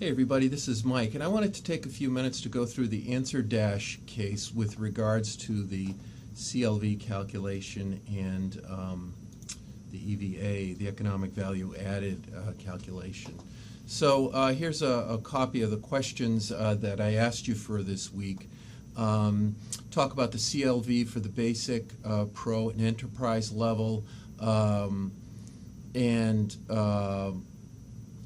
Hey everybody, this is Mike, and I wanted to take a few minutes to go through the AnswerDash case with regards to the CLV calculation and the EVA, the economic value added calculation. So here's a copy of the questions that I asked you for this week. Talk about the CLV for the basic, pro, and enterprise level, and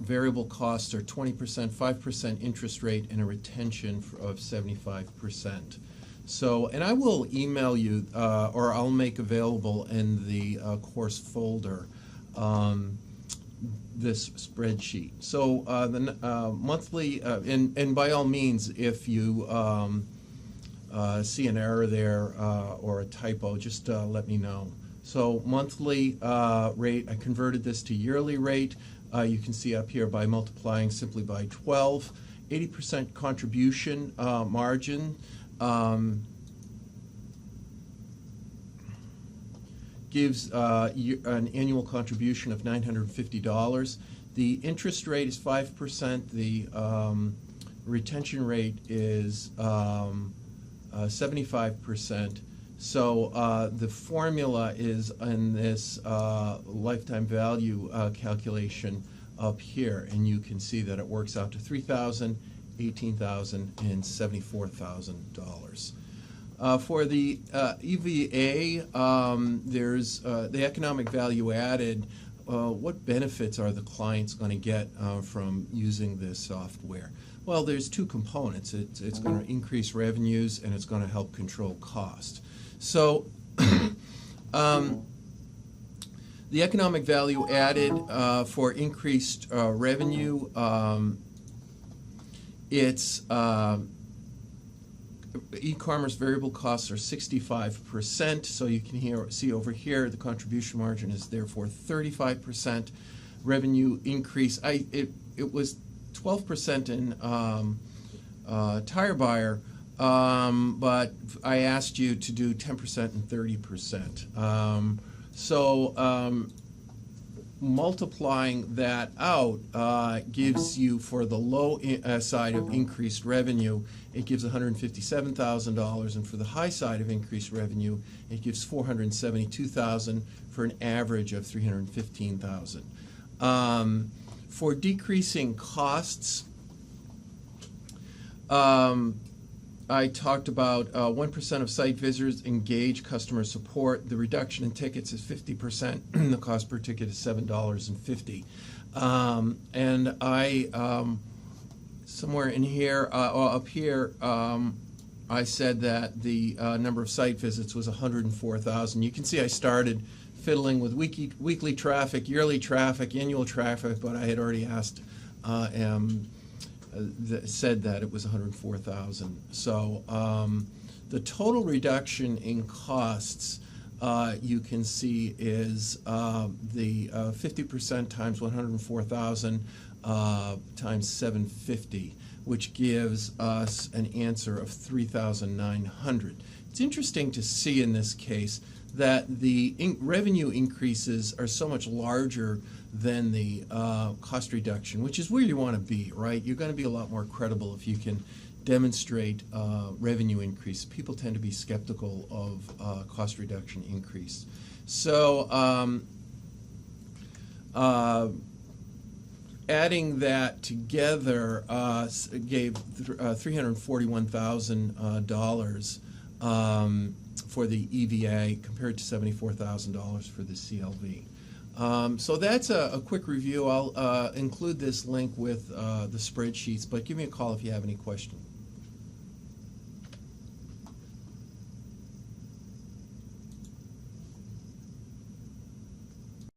variable costs are 20%, 5% interest rate, and a retention of 75%. So, and I will email you, or I'll make available in the course folder this spreadsheet. So the monthly, and by all means, if you see an error there or a typo, just let me know. So monthly rate, I converted this to yearly rate. You can see up here by multiplying simply by 12. 80% contribution margin gives an annual contribution of $950. The interest rate is 5%. The retention rate is 75%. So the formula is in this lifetime value calculation up here, and you can see that it works out to $3,000, $18,000, and $74,000. For the EVA, there's the economic value added. What benefits are the clients going to get from using this software? Well, there's two components. It's going to increase revenues, and it's going to help control cost. So the economic value added for increased revenue, it's e-commerce variable costs are 65%, so you can see over here the contribution margin is therefore 35%. Revenue increase, it was 12% in Tire Buyer, but I asked you to do 10% and 30%. Multiplying that out gives you, for the low side of increased revenue, it gives $157,000, and for the high side of increased revenue, it gives $472,000 for an average of $315,000. For decreasing costs, I talked about 1% of site visitors engage customer support. The reduction in tickets is 50%. The cost per ticket is $7.50. And I, somewhere in here, up here, I said that the number of site visits was 104,000. You can see I started fiddling with weekly traffic, yearly traffic, annual traffic, but I had already asked said that it was 104,000. So the total reduction in costs you can see is the 50% times 104,000 times 750, which gives us an answer of 3,900. It's interesting to see in this case that the revenue increases are so much larger than the cost reduction, which is where you want to be, right? You're going to be a lot more credible if you can demonstrate revenue increase. People tend to be skeptical of cost reduction increase. So adding that together gave $341,000 for the EVA compared to $74,000 for the CLV. So that's a quick review. I'll include this link with the spreadsheets, but give me a call if you have any questions.